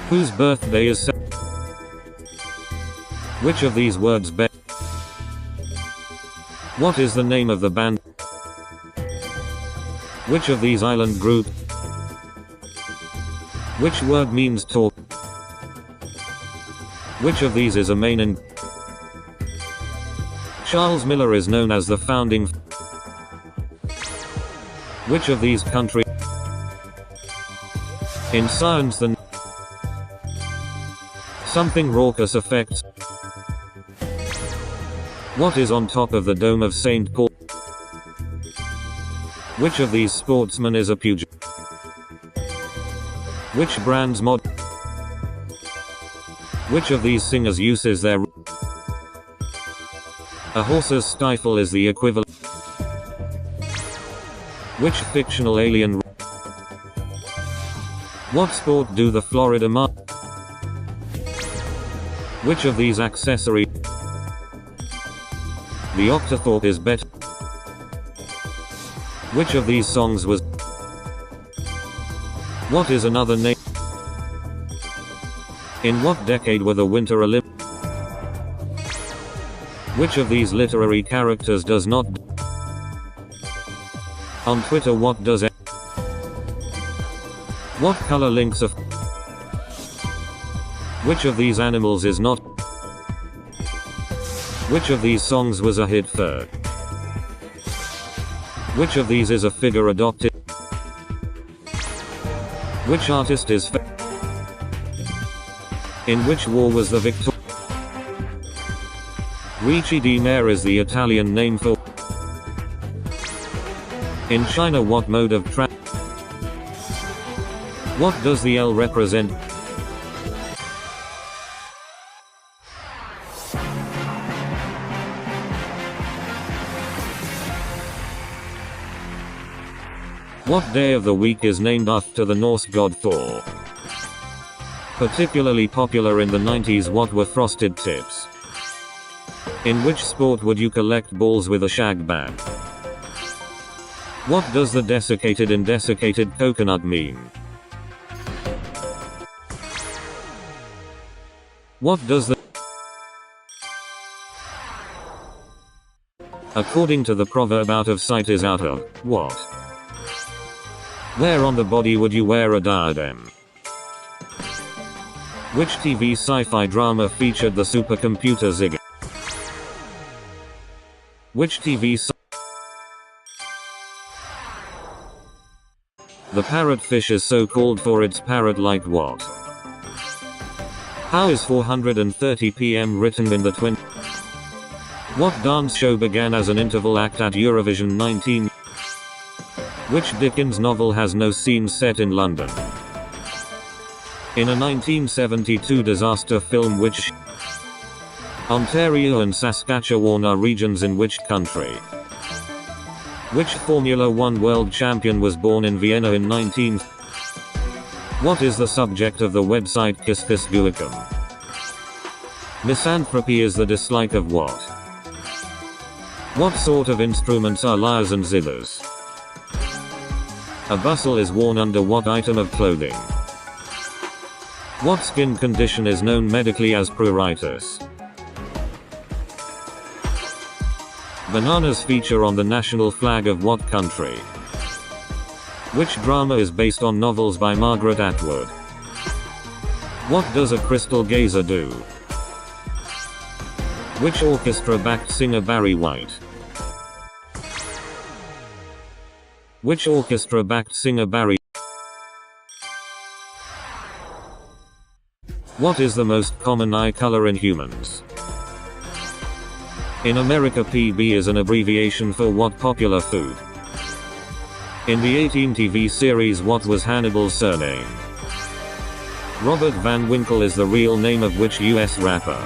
Whose birthday is Which of these words What is the name of the band? Which of these island group? Which word means talk? Which of these is a main and Charles Miller is known as the founding Which of these countries? In science the Something raucous affects What is on top of the dome of St. Paul? Which of these sportsmen is a pugilist? Which brand's mod? Which of these singers uses their A horse's stifle is the equivalent Which fictional alien What sport do the Florida Which of these accessories The octothorpe is better Which of these songs was What is another name In what decade were the Winter Olympics Which of these literary characters does not On Twitter what does What color links a Which of these animals is not Which of these songs was a hit first Which of these is a figure adopted Which artist is In which war was the victor Ricci di Mare is the Italian name for In China what mode of What does the L represent? What day of the week is named after the Norse god Thor? Particularly popular in the 90s, what were frosted tips? In which sport would you collect balls with a shag bag? What does the desiccated in desiccated coconut mean? What does the According to the proverb, out of sight is out of what? Where on the body would you wear a diadem? Which TV sci-fi drama featured the supercomputer Ziggy? Which TV The parrotfish is so called for its parrot-like what? How is 4:30 p.m. written in the What dance show began as an interval act at Eurovision 19? Which Dickens novel has no scene set in London? In a 1972 disaster film, which Ontario and Saskatchewan are regions in which country? Which Formula One world champion was born in Vienna in 19? What is the subject of the website KissKissGuicum? Misanthropy is the dislike of what? What sort of instruments are lyres and zithers? A bustle is worn under what item of clothing? What skin condition is known medically as pruritus? Bananas feature on the national flag of what country? Which drama is based on novels by Margaret Atwood? What does a crystal gazer do? Which orchestra backed singer Barry White? Which orchestra backed singer Barry? What is the most common eye color in humans? In America, PB is an abbreviation for what popular food? In the 18 TV series, what was Hannibal's surname? Robert Van Winkle is the real name of which US rapper?